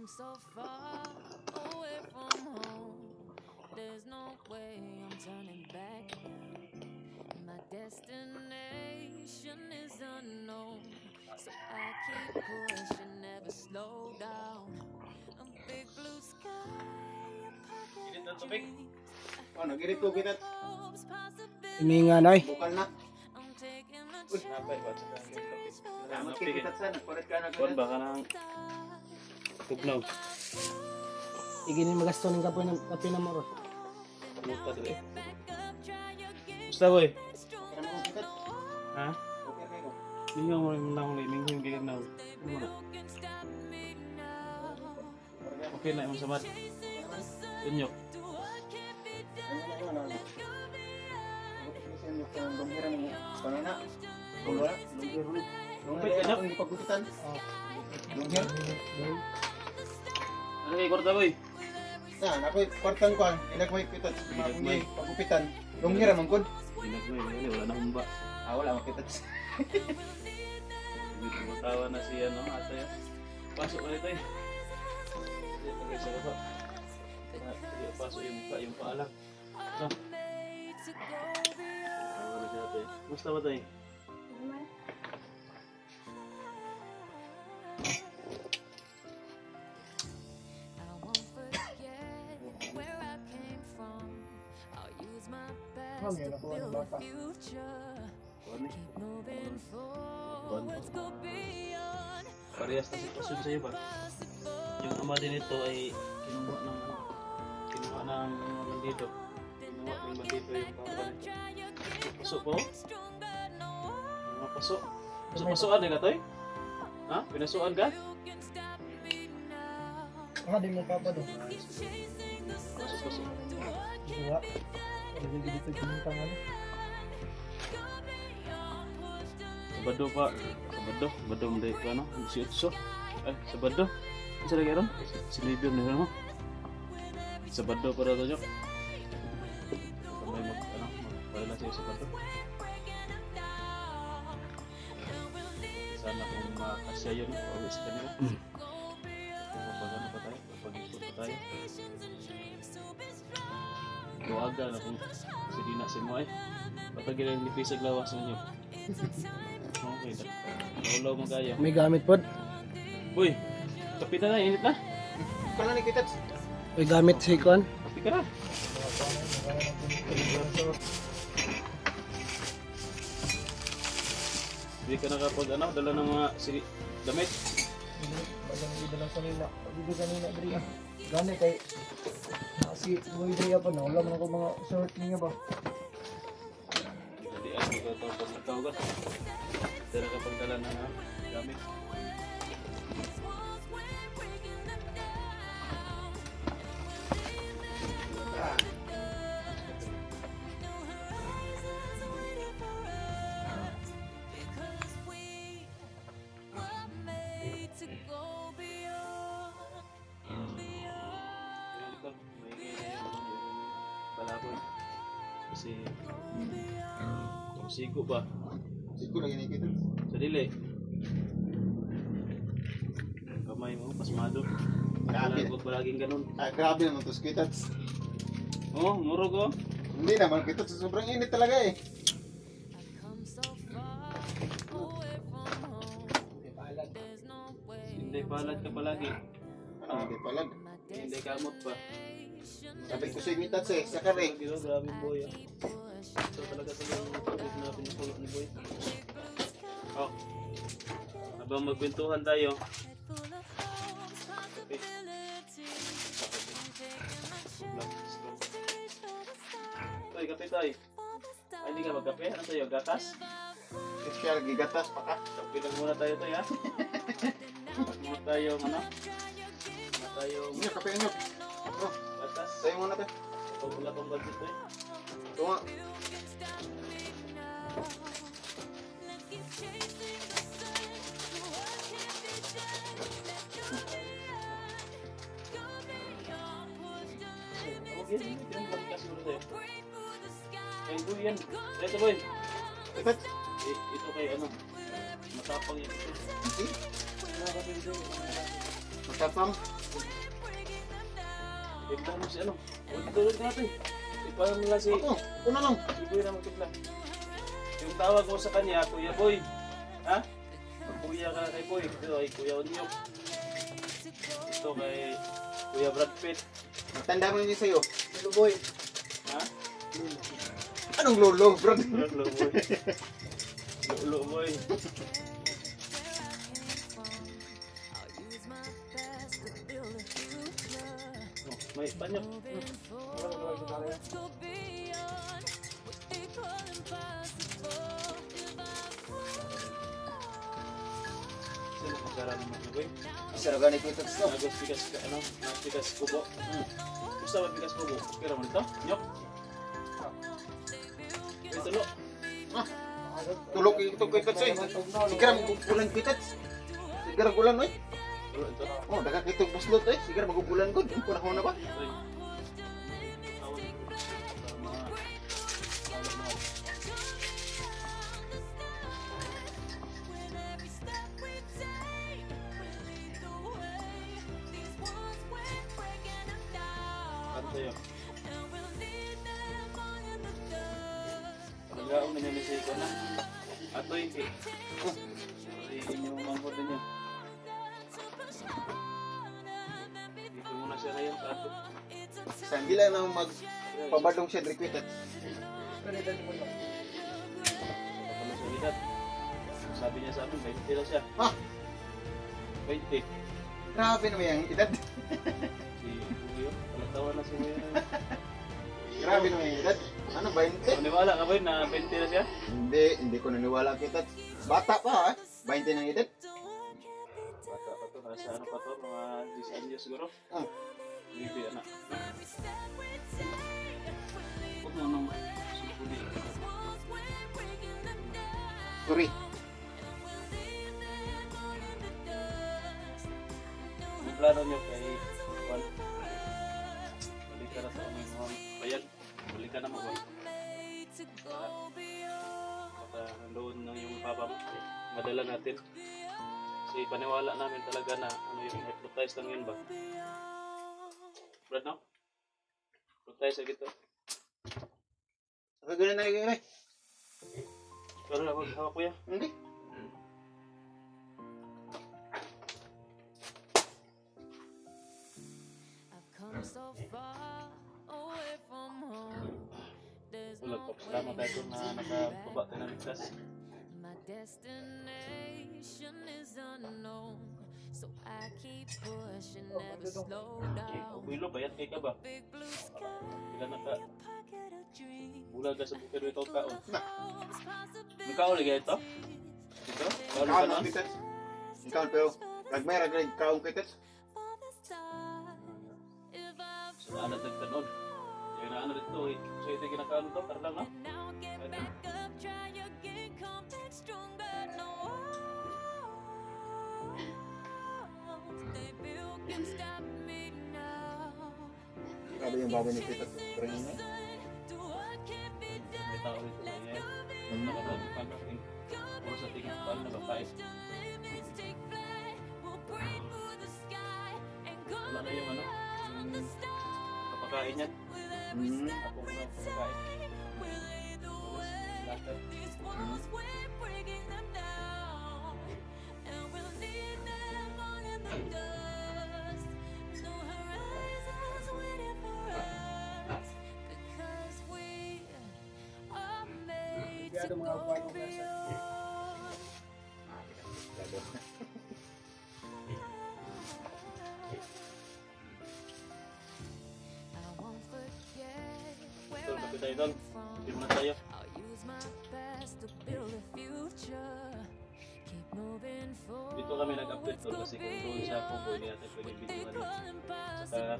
So far away from home, there's no way I'm turning back now. My destination is unknown, so I keep pushing, never slow down. A big blue sky, a pocket of dreams. Ano, ganito kita. Hininga na eh. Bukal na. I'm taking a Uy, Napay ba sa kanya kapit? salamat kay kita sa nagpalit ka na Kuan ba ka nang tugnaw? Iginin magasto ng kape na moro. Muta dre. Basta boy. Ano mo kita? Ha? Okay kayo. Ninyo mo rin nang ninyo gigit na. Okay na imong samad. Tunyo. Lumhiran mo. Panana. Wala. Lumhir ulit. Lumhir ka na? Hindi pagkupitan. Lumhir. Ano kay korta boy? Na, nakoy kwartan ko. Ilag mo ipitat. Mga pagkupitan. Lumhir man kun. Dinag mo wala na humba. Wala makitat. Dito matawa na siya no ate. Pasok ulit ay. Dito kay sa baba. Pasok yung mukha yung paalang. No. Gusto ba tayo? Parehas na sitwasyon sa iyo ba? Yung ama din ito ay kinuha ng bandido. Kinuha ng bandido yung pangkalan. Pasok po? Mga pasok? Pasok-pasokan din ka toy? Ha? Pinasukan ka? Di mo papa do. Pasok-pasok. Diba? Hindi dito kinitang ano. Sabado pa. Sabado mo dahil ka ano? Si Utso. Ay, Sabado. Isa lagi ron? Si Libyo na rin mo. Sabado para ito, Jok. Kamay magpala siya Sabado. Sana kung makasya yun, always ka nila. Kapag ano pa tayo? Kapag ikot pa tayo. Luaga na kung sige na si mo ay. Patagin ang lipisag lawas ninyo. Okay, naulaw mo kayo. May gamit po. Uy, kapi na na, init na. Kana ni kitat. May gamit si Kwan. Kapi ka na. Hindi ka nakapag ano, dala ng mga damit. Bagang dito sa nila. Dito kanina diri. Gani kay si Boy Dria pa na wala man ako mga short niya ba. Hindi ako ito pag nagkaugas. Dala kapag dala ng gamit. Balaboy. Kasi sigo ba? Sigo lagi ni kitat. Sa dili. Kamay mo, pasmado. Grabe. Huwag palaging ganun. Grabe naman to kitat. Oh, murog oh. Hindi naman kitat. Sobrang init talaga eh. Hindi palad ka palagi. Ano, hindi palag. Hindi kamot pa. Sabi ko sa imitat sa kare. Grabe boy ah. Ito talaga yung topic na pinupulot ni boy. Oh. Habang magkwentuhan tayo. Okay. Toy, kape tayo. Ay, hindi ka magkape? Ano sa'yo? Gatas? Special gigatas pa ka. Kape lang muna tayo to ya. Muna tayo ano? Muna tayo Ano, kape nyo. Oh, gatas. tayo muna tayo. Pag wala pang budget to eh. Ito nga. Okay, hindi lang podcast muna tayo. Kay Boy yan. Ito Boy. Ikat. Ito kay ano. Matapang yan ito. Hindi. Nakakapin Boy. Matapang. Tigla mo si ano. Tulog natin. Ipahan nila si... Ako. Una lang. Si Boy na magtigla. Yung tawag mo sa kanya, Kuya Boy. Ha? Kuya ka kay Boy. Ito kay Kuya Onyok. Ito kay Kuya Brad Pitt. Tanda mo yun sa'yo. Hello boy. Ha? Anong lolo, bro? Lolo Boy. Lolo Boy. Oh, may panyo. Sino kung sarang mo Boy? Isa na ganit ito. Nagos bigas ka ano? Bigas kubo. Gusto ba bigas kubo? Kira mo nito? Nyok. Ito lo. Tulog ito ko ikat sa'yo. Sigara magugulan ko ikat. Sigara gulan, oy. Tulo ito. Oh, daga kitong buslot, oy. Sigara magugulan ko. Yung panahon na ba? Ay. Tawag ko. Tama. Tawag mo. Kanto yun. Pagkaon na niya ko na. Atoy. Ay, inyong mangkot din yun. Dito muna siya ngayon sa ato. Sandi lang na magpabadong siya requited. Kapag sa edad. Sabi niya sa amin, 20 lang siya. Ha? 20. Grabe naman yung edad. Si Kuya, palatawa na si Kuya. Grabe naman yung edad. Ano, 20? Maniwala ka ba yun na 20 na siya? Hindi ko naniwala kita. Bata pa, ha? 20 ng edad. Bata pa to, nasa ano pa to, mga 10 anyos siguro. Oh. Bibi, anak. Huwag mo nang sumuli. Sorry. Ang plano niyo kay Juan. Balik ka na sa aming mga bayan. Balik ka na mo, Juan. Baka nandoon na yung papa mo. Madala natin. Kasi paniwala namin talaga na ano yung hypnotize lang yun ba? Brad, no? Hypnotize agad to. Saka ganun na yun, eh. Pero hawak kuya. Hindi. I've come so far away from home. There's Tulad no po. Salamat tayo na nakababa tayo ng ligtas. My destination is unknown, so I keep pushing, never slow down. Uwilo, bayat kay ka ba? Big blue sky, Kailan naka pocket of dreams. bulag ka sa bukid ito kaon. Nagkaon lagi ito? Ito? Kaon ka Kaon na? ang kitat. Kaon, pero nagmayra ka kaon kitat. So, anak nagtanon. Yung na ano dito eh. So, ito yung kinakaon to. Tara lang, no? Now get back up, try again, come back stronger. No, baby, you can stop me now. Grabe yung baboy ni kitat. Pero yun, eh. Do what can be done. May tao dito na yan. Nakapagpag aking puro sa tingin ko na babae. Take flight, we'll break through the sky and go Wala na yung ano. beyond the stars. Kapakain yan. Ako muna kapakain. We'll lead the way. Lahat. These walls, we're breaking them down, and we'll leave them all in the dust. No horizons waiting for us, because we are made to go beyond. I won't forget where Ito, I kapit tayo doon. came from. Hindi muna tayo. I'll use my past to build a future. Keep moving forward. Dito kami nag-update doon kasi kung doon sa Kubo, hindi natin pwedeng videoan yun. Saka,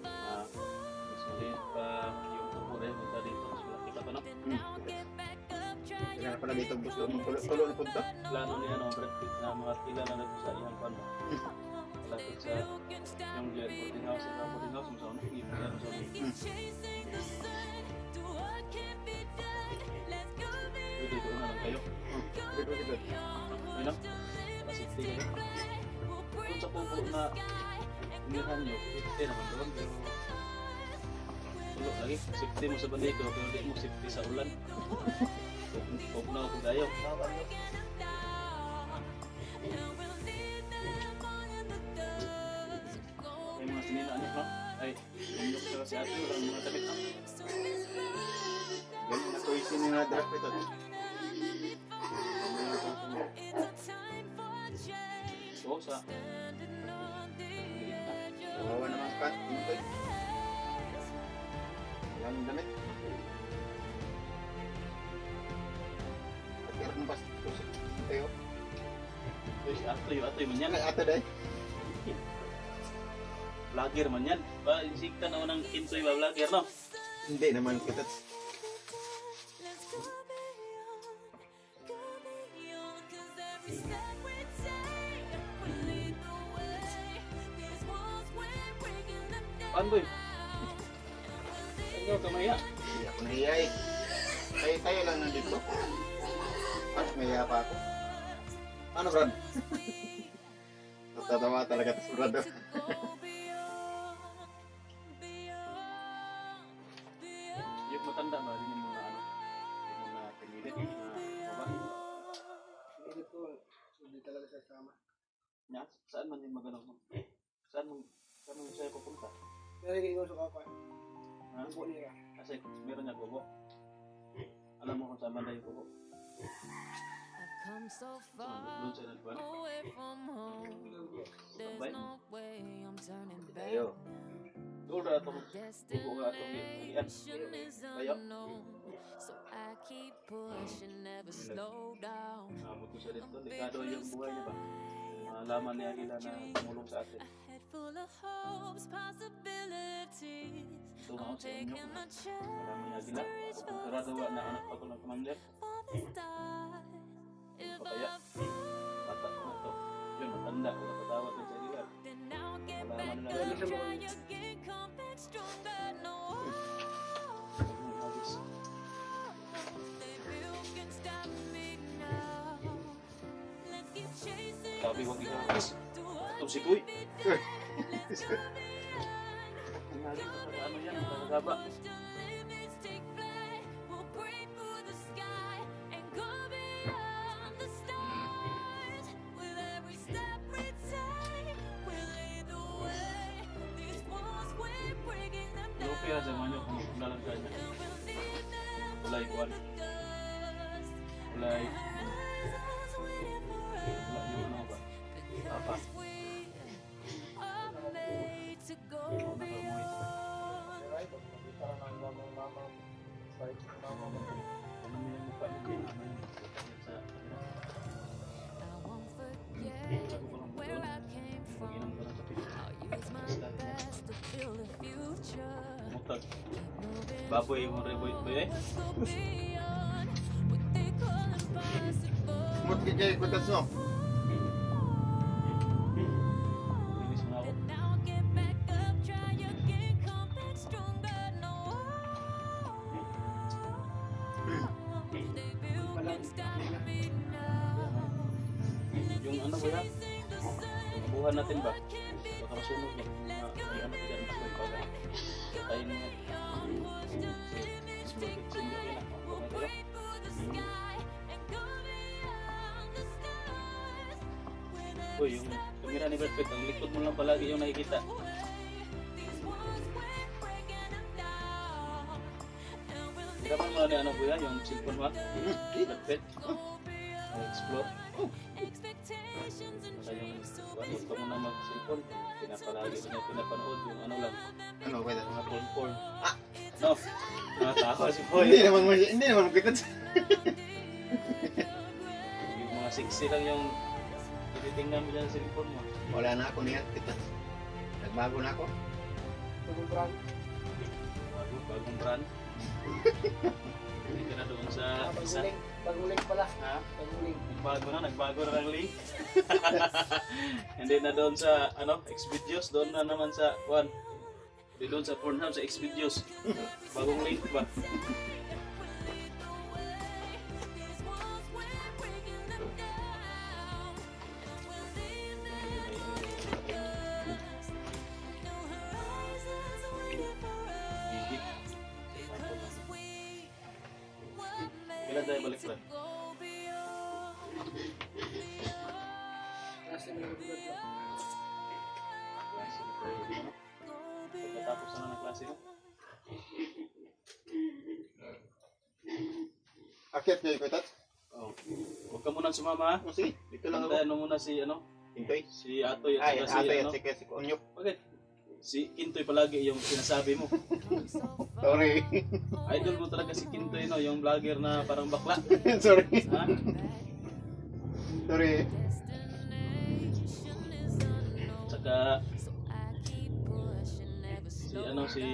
mas maliit pa yung Kubo rin. Punta dito. Mas malaki pa ito, no? Kaya pala dito gusto mong tulo na punta. Plano niya, no? Brad Pitt na mga tila na nagpo sa iyang pan. Malapit sa yung Glen Boarding House. Yung boarding house, masaunod. Yung Glen Boarding House. kayo. Pipit. Ano? Safety kayo. Kung sa pupo na inihan nyo, 50 naman doon, pero tulo lagi, safety mo sa balido, pero di mo safety sa ulan. Huwag na ako gayo. May mga sininaanip, no? Ay, umyok siya si ate, walang mga damit, no? Ganun na tuisin ni na drop ito. So, sa Kawawa naman ka. Ito. Walang damit. Pagkira mo ba tusik? Tayo. atoy man yan. Yan ato dahil. Vlogger man yan. Ba, isik ka na unang kinsoy ba vlogger, no? Hindi naman kita. Paan boy? Ano kamaya? Hindi ako nahiya eh. Tayo lang nandito. At mahiya pa ako. Ano Brad? Natatawa talaga ito si Brad. Yung matanda ba? Hindi mo na ano? Hindi mo na pinilit na babae? Hindi po, hindi talaga siya sama. Nya? Saan man yung maganong mo? Saan mo siya pupunta? Pero ikaw sa kapwa, Ha? bubo niya. Kasi meron niya bubo. Alam mo kung saan man yung bubo. I've come so far Doon siya nagbuwan. away from home. There's Sabay? no way I'm turning back Tayo. now. Doon ra itong bubo nga itong iyan. Destination is Bayo. unknown, so I keep pushing, never slow down. Abot ko siya dito. Delikado yung buhay niya ba? Malaman niya nila na tumulong sa atin. A head full of hopes, possibilities. Tumawag I'm sa inyo. taking a Malaman niya chance sila. to reach for Karadawa na anak pa ko ng commander. the stars. If Papaya. I fall, Bata na ito. Yun, matanda. Kung napatawad din sa nila. then I'll get Malaman back nila. up, try again, come back stronger. No, Hagis. baby, you can stop me now. Let's keep chasing Sabi huwag ikahagis. to what Itong si Kuy. Eh, Ang hagis. Ano yan? Nakagaba. the limits take flight. We'll break through the sky and go beyond the stars. With every step we take, we'll lead the way. These walls we're breaking them down. Lupi ha sa manyo kung lalagay niya. And we'll lead them Kulay kuwan. dust. Kulay. Eyes waiting for us. Kulay yung ano ba? Papa. We are made to go beyond. Right? Pag makita ka ng mamang side ng mamang Ano mo yung mukha niya? Ano yung sa... I won't forget where I came from. Pag-inom ka na sa pito. I'll use my best to build a future. Mutag. Moving Baboy mo rin boy. Boy eh? let's go beyond what they call impossible. Smooth kaya kutas no? Bilis mo na ako. Then I'll get back up, try again, come back stronger. No, baby, you can stop me now. Yung ano ba yan? Abuhan natin ba? Baka masunog ba? May ano ka dyan? May baga. Tayo mo yan. Small fixing ba yan? Okay tayo? Uy, yung kamera ni Brad Pitt, ang likod mo lang palagi yung nakikita. Hirapan mo na ni ano po yan, yung cellphone mo? Brad Pitt? Explore? Wala yung huwag ka muna mag-cellphone. Pinapalagi mo niya pinapanood yung ano lang, Ano ba ito? mga porn. No? Nakatawa si Boy. Hindi naman kita. Yung mga sexy lang yung tinitingnan mo dyan sa cellphone mo. Wala na ako niyan. Kita. Nagbago na ako. Tugong brand. Bagong brand. Hindi ka na doon sa isa. Baguling pala. Ha? Baguling. Nagbago na ng link. Hindi na doon sa ano, Xvideos, doon na naman sa one. Hindi doon sa Pornhub, sa Xvideos. Bagong link ba? na tayo balik Brad. Last time lang bigat lang. Pagkatapos na ng klase no? Akyat kayo ko tat. Oh. Huwag ka muna sumama ha. O sige, dito lang ako. Antayan mo muna si ano? Kintoy. Si Atoy at Ay, saka si ate ano? at si Onyok. Bakit? Si Kintoy palagi yung sinasabi mo. Sorry. Idol mo talaga si Kintoy no, yung vlogger na parang bakla. Sorry. Ha? Sorry. Tsaka si ano si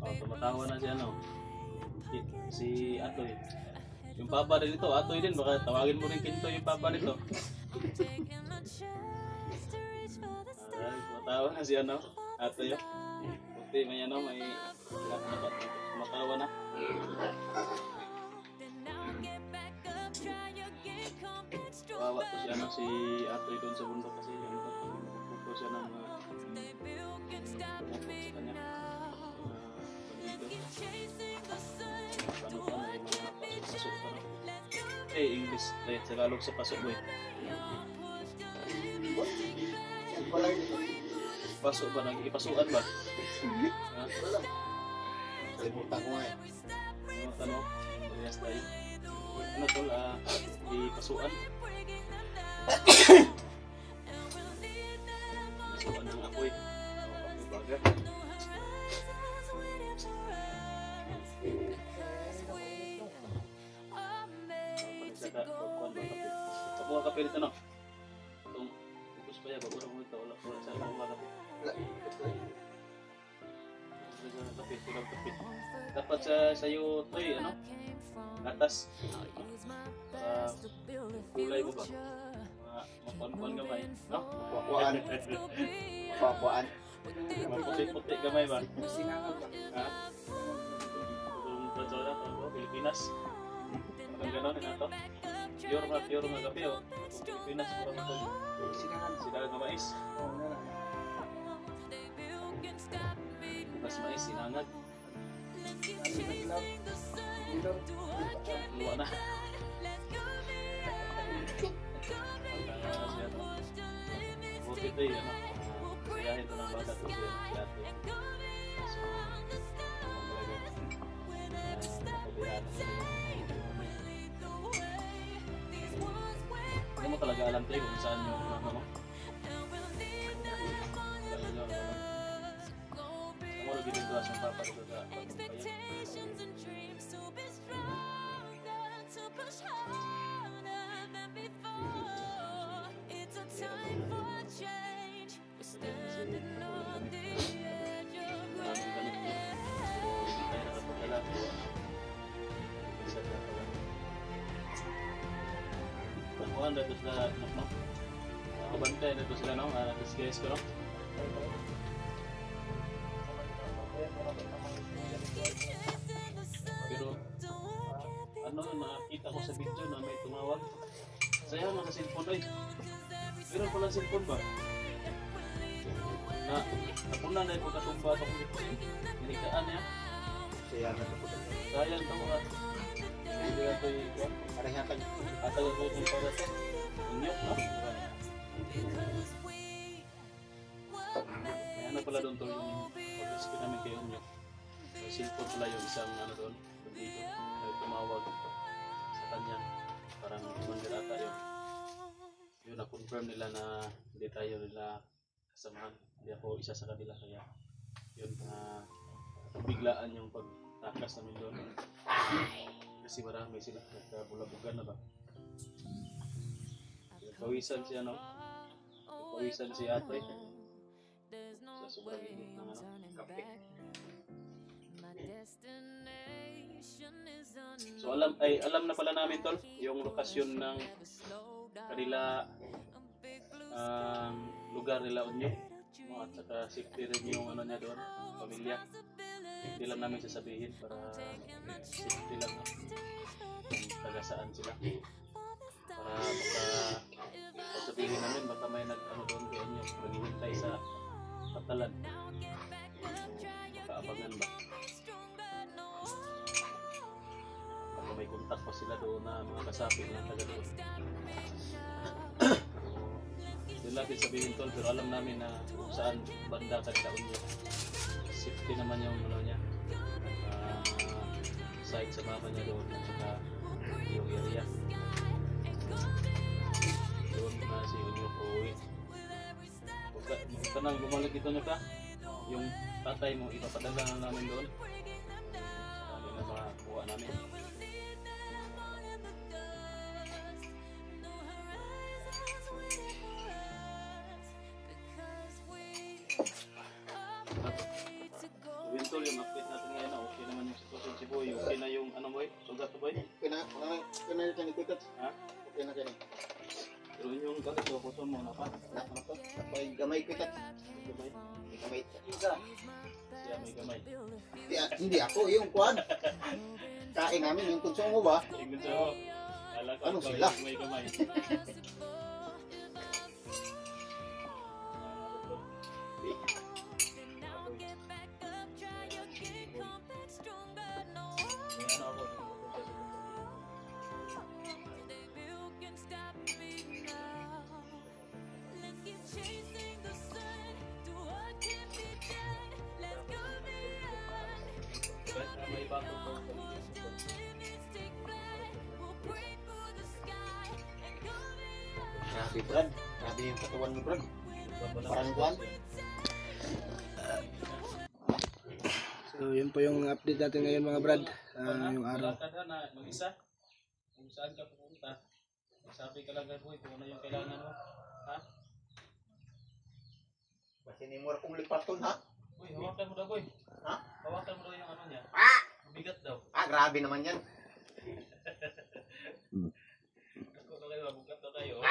tumatawa na si ano si Atoy. Yung papa din ito, Atoy din, baka tawagin mo rin Kintoy yung papa nito. Ay, tumatawa na si ano, Atoy. Puti may ano, may tumatawa na. Kawawa po siya, no? Si Atoy doon sa bundok kasi ano, po siya ng tumapot sa kanya. Paano pa may mga pasok-pasok pa no? English, Tagalog sa pasok boy. Pasok ba? Nag-ipasukan ba? Ha? Kalimutan ko nga eh. Ano tanong? Parehas tayo. Ano tol? Ipasukan? Pasukan ng apoy. Apoy baga. Ako ang kape nito no? Itong focus pa yan, bago mo ito. Wala sa ako ang kape. Tulang kape. Dapat sa'yo ito ano? Atas. Kulay mo ba? Mapuan-puan gamay. No? Wakwaan. Wakwaan. Maputi-puti gamay ba? Sinangag ba? Ha? Kung patsora, Pilipinas. Parang gano'n na ito. Pure nga gabi o. Pilipinas, parang ito. Sinangag. Sinangag na mais. Oo nga. Bukas mais, sinangag. Sinangag. Ilog. Luwa na. Buti ito eh, ano. Siyahin ito ng bagat. Ito yung siyate. So, napabayaan na hindi mo talaga alam tayo kung saan yung ano mo. Ang mo nagiging tuwas yung papa dito sa pagpapayan. Nakuhaan dito sila, no? Nakabantay dito sila, no? Disguise ko, no? Pero, ano, nakita ko sa video na may tumawag. Sayang mga cellphone, ay. Meron pala cellphone ba? Na, napunan na yung pagkatumba ito. Niligtaan niya. Sayang na ito. Sayang ito mga. Hindi na ito yung Pareha ka. atagal ko itong para ito. Inyok, no? May ano pala doon to yung pag-rescue namin kay Inyok. May cellphone pala yung isang ano doon. Dito. May tumawag sa kanya. Parang commander ata yun. Yun, na-confirm nila na hindi tayo nila kasamahan. Hindi ako isa sa kanila kaya yun biglaan yung pagtakas namin doon. Kasi marami sila, nagkabulabugan na ba? Pawisan siya, no? Pawisan si Atoy. Sa sobrang init ng kape. So alam na pala namin tol, yung lokasyon ng kanila lugar nila Unyo. At saka safety rin yung ano niya doon, pamilya. Hindi lang namin sasabihin para safety lang kung taga saan sila. Para baka sasabihin namin baka may nag-ano doon kay Unyo, naghihintay sa Katalan. Makaabangan ba? Baka may contact pa sila doon na mga kasapi na taga doon. Hindi natin sabihin tol, pero alam namin na kung saan banda tagdaon niya. Safety naman yung ano niya. Side sa mama niya doon at saka yung area. Doon na si Unyok uuwi. Huwag ka nang bumalik dito na ka. Yung tatay mo, ipapadala na namin doon. Ano na makakuha namin. Eventual yung update natin ngayon na okay naman yung sitwasyon si Boy. Okay na yung ano boy? Sugat Boy? Okay na ito ni Kutot. Ha? Okay na kini. Pero yung kakit ko, kuso mo na pa. Ano to? May gamay Kutot. Gamay. Gamay. Isa. Siya may gamay. Hindi ako, yung kuwan. Kain namin yung konsumo ba? Tingnan siya ko. Alam ko Ano ikaw sila? yung may gamay. May bato po. Grabe Brad. Grabe yung katawan mo Brad. Parang kuwan. So yun po yung update natin ngayon mga brad. Yung araw. Lakad ha na mag-isa. Kung saan ka pupunta. Sabi ka lang Boy kung ano yung kailangan mo. Ha? Kasi ni mo kong lipaton ha? Boy, hawakan mo daw Boy. Ha? Hawakan mo daw yung ano niya. Bigat daw. Grabe naman yan. Ako na kayo, mabukat na kayo.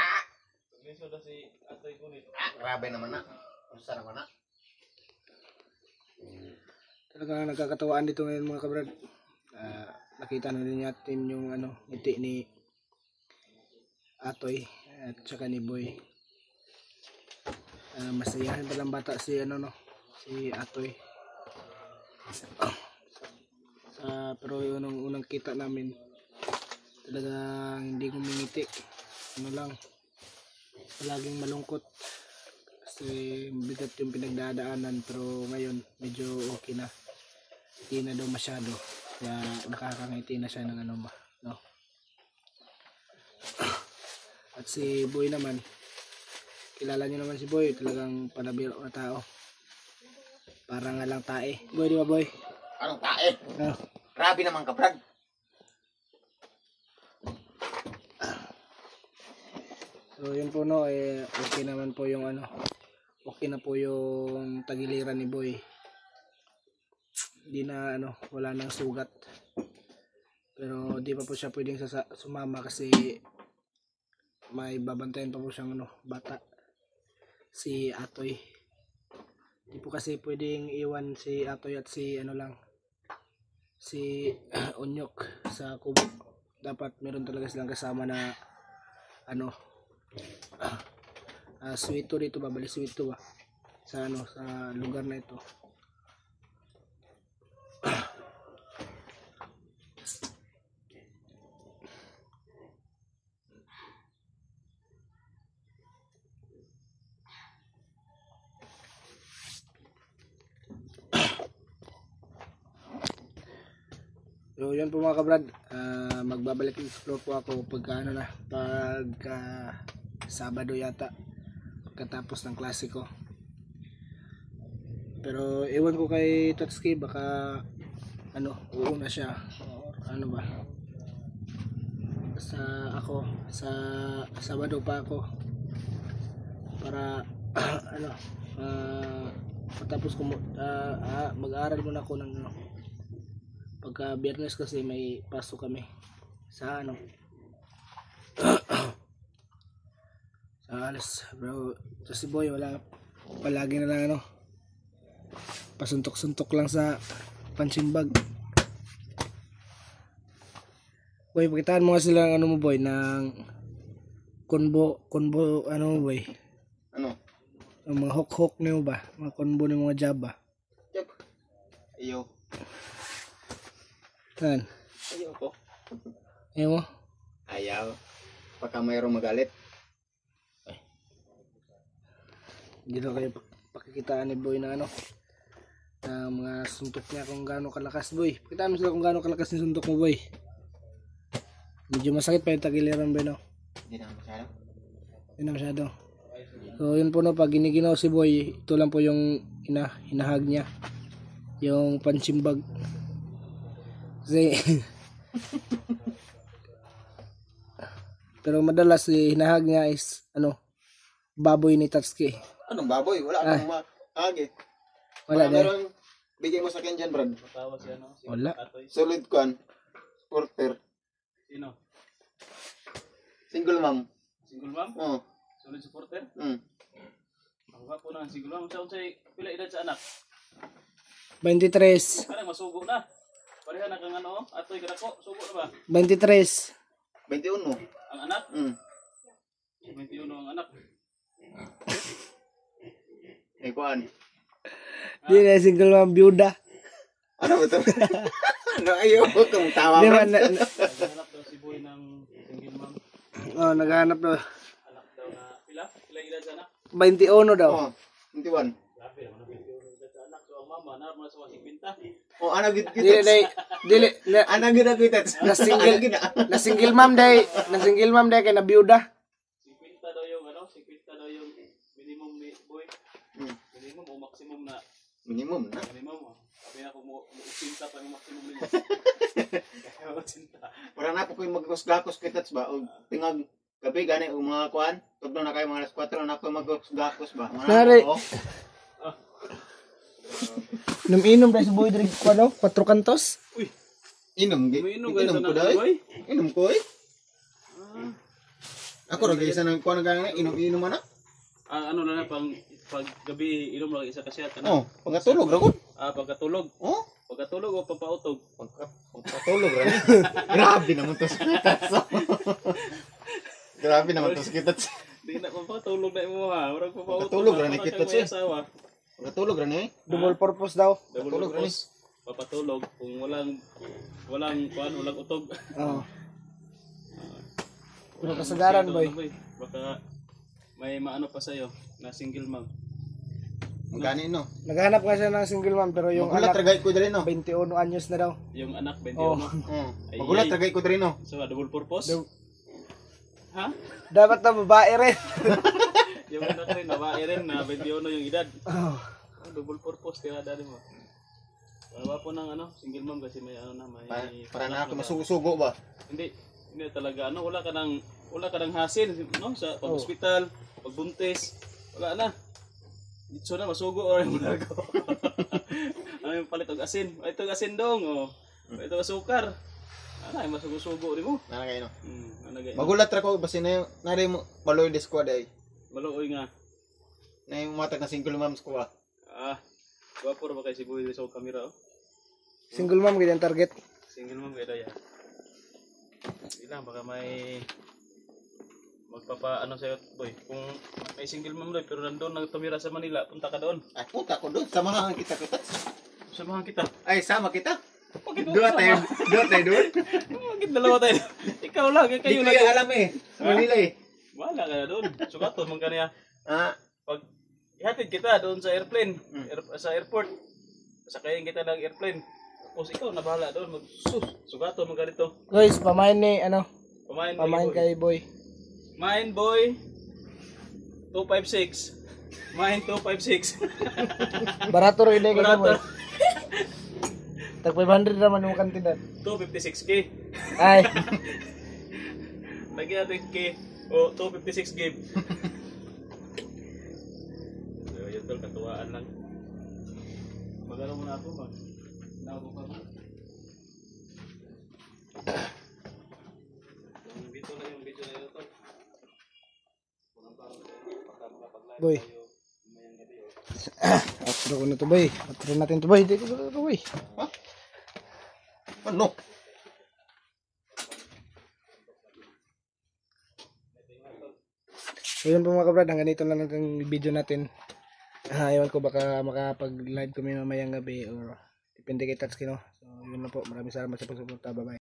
Pag-miso na si Atoy Kunit. Grabe naman na. Kumusta naman na? Talagang nagkakatawaan dito ngayon mga kabrad. Nakita na din natin yung ano, ngiti ni Atoy at saka ni Boy. Masayahan palang bata si ano no, si Atoy. Pero yung unang kita namin talagang hindi kumingiti. Ano lang, palaging malungkot kasi bigat yung pinagdadaanan, pero ngayon medyo okay na, hindi na daw masyado, kaya nakakangiti na siya ng ano ba, no? At si Boy naman, kilala niyo naman si Boy, talagang panabiro na tao, parang nga lang tae. Boy, di ba Boy? Anong tae? No. Grabe naman ka Brad. So yun po no, okay naman po yung ano, okay na po yung tagiliran ni Boy. Hindi na ano, wala nang sugat. Pero di pa po siya pwedeng sumama kasi may babantayan pa po siyang ano, bata. Si Atoy. Di po kasi pwedeng iwan si Atoy at si ano lang, si Unyok sa kubo. Dapat meron talaga silang kasama na ano, suwito dito ba, bali suwito ba sa ano, sa lugar na ito. So yun po mga kabrad, magbabalik explore po ako pagka ano na, pagka Sabado yata, pagkatapos ng klase ko. Pero ewan ko kay Tatsuki, baka ano, uuna siya or ano ba, sa ako sa Sabado pa ako para ano, patapos ko mag-aaral muna ako ng ano, pagka Biyernes kasi may pasok kami sa ano sa alas bro. So si Boy wala, palagi na lang ano, pasuntok-suntok lang sa punching bag. Boy, pakitaan mo nga sila ng ano mo Boy, ng combo ano mo Boy, Ano? ang mga hook niyo ba, mga combo ng mga jab ba. Jab. Iyo. Yan. Iyo ko. Ayaw mo? Ayaw. Pagka mayroong magalit. Hindi daw kayo pakikitaan ni Boy na ano, na mga suntok niya kung gaano kalakas, Boy. Pakitaan mo sila kung gaano kalakas yung suntok mo, Boy. Medyo masakit pa yung tagiliran, Boy, no? Hindi na masyado. Hindi na masyado. So yun po, no, pag giniginaw si Boy, ito lang po yung hinahag niya, yung punching bag. Kasi pero madalas hinahag niya is ano, baboy ni Tatsuki. Anong baboy? Wala akong maagi. Wala din. Meron, bigay mo sa akin dyan, Brad. Matawa siya, no? Si Wala. Atoy. Solid kwan. Porter. Sino? Single mom. Single mom? Oo. Solid supporter? Ang gwapo na ang single mom. Unsay pila edad sa anak? 23. Parang masugo na. Pareha na kang ano, Atoy kadako. Sugo na ba? 23. 21. Ang anak? 21 ang anak. Eh, kwan. Di na single mom, byuda. Ano ba ito? Ano, ayaw ko kung tawa Di mo. ba, Naghanap daw si Boy ng single mom. naghahanap daw. Anak daw na pila? Pila edad sa anak? 21 daw. Oo, 21. Grabe naman ang 21 edad sa anak. So ang mama, na mga sa 50. Oh, ano gid Dili na Ano gid kita? na single mom day kay na byuda. 50 daw yung ano, 50 daw yung minimum ni Boy. Minimum o maximum na. Minimum na. Minimum. Sabi na kung mo 80 pa yung maximum nila. Kaya 80. Para na po ko'y magkusgakos kitats ba? O tingag gabi gani o mga kuan. Tugno na kayo mga alas 4 na ako magkusgakos ba? Nari. Oo. Inom dahil sa Boy diri ko ano, 4 kantos. Uy, Inom umiinom kayo sa ko anak dai. ni Boy? Inom ko eh. Ako ra gyud sa nang kuan nga inom ana. Ano na pang pag gabi inom lang isa kasi at Oh, pagkatulog ra gud. pagkatulog. Oh, Pagkatulog o pampautog. pagkatulog ra. Grabe naman to sa kitats. Grabe naman to sa kitats. Di na pampatulog na mo ha. Murag pampautog. Pagkatulog ra ni Parang kita, kang may eh. asawa. Pagkatulog ra ni. Double purpose daw. Double Patulog ra ni. purpose. Papatulog kung walang kuan, walang utog. Oo. Pero kasagaran, Ito, Boy. ano, Baka may maano pa sa'yo na single mom. Magkano no? Naghanap nga siya ng single mom pero yung Magulat anak ragay ko diri no. 21 anyos na daw. Yung anak 21. Oh. Ay, Magulat ay. ragay ko diri no. So, double purpose? Ha? Dapat na babae rin. Yung anak rin, babae rin na 21 yung edad. Oh. Double purpose, kaya dali mo. Wala po ng ano, single mom kasi may ano na, may... Para na anak ako ba? masusugo ba? Hindi talaga, ano, wala ka ng hassle, no? Sa pag-hospital, pagbuntis, wala na. Dito na, masugo or yung largo. Ano yung palit og asin? Ay, ito asin dong, oh. Ito asukar. Ano, yung masugo-sugo rin mo. Na kay no. Ano gaya? Magulat ra ko basi na nari mo paloy de squad ay. Maluoy nga. Na yung matag na single moms ko ba. Guwapo ba kay si Boy sa camera, oh? Single mom ganyan target. Single mom kaya daya. Hindi lang, baka may magpapa ano sa'yo, Boy. Kung may single mom doon, pero nandun tumira sa Manila, punta ka doon. Ay puta ko doon. Samahan kita kita. Samahan kita. Ay sama kita. Bakit Dua tayo doon. Bakit dalawa tayo? Ikaw lang, Di kayo ko lang. alam eh. Sa Manila eh. Wala ka na doon. Sukaton man kaniya. Ah, Pag ihatid kita doon sa airplane, sa airport, sakayin kita ng airplane. Tapos ikaw na bahala doon. Sukaton man ganito. Guys, pamain ni ano, Pamain pamain kay Boy. Mine boy 256. Mine 256. Barato rin kay Boy. Barato. Tag 500 naman yung kantidad. 256k. Ay, Lagi natin k o 256 game. So, yun tol, katuwaan lang. Magano muna ako mag. Naabo pa mo. Yung video na yun tol. Boy. Outro ko na to, Boy. Outro natin to, Boy. Dito to, Boy. ano? So yun po mga kabrad, hanggang dito lang natin video natin. Ewan ko baka makapag-live kami mamayang gabi or depende kay Tatsuki, no? So yun na po, maraming salamat sa pagsuporta. Bye bye.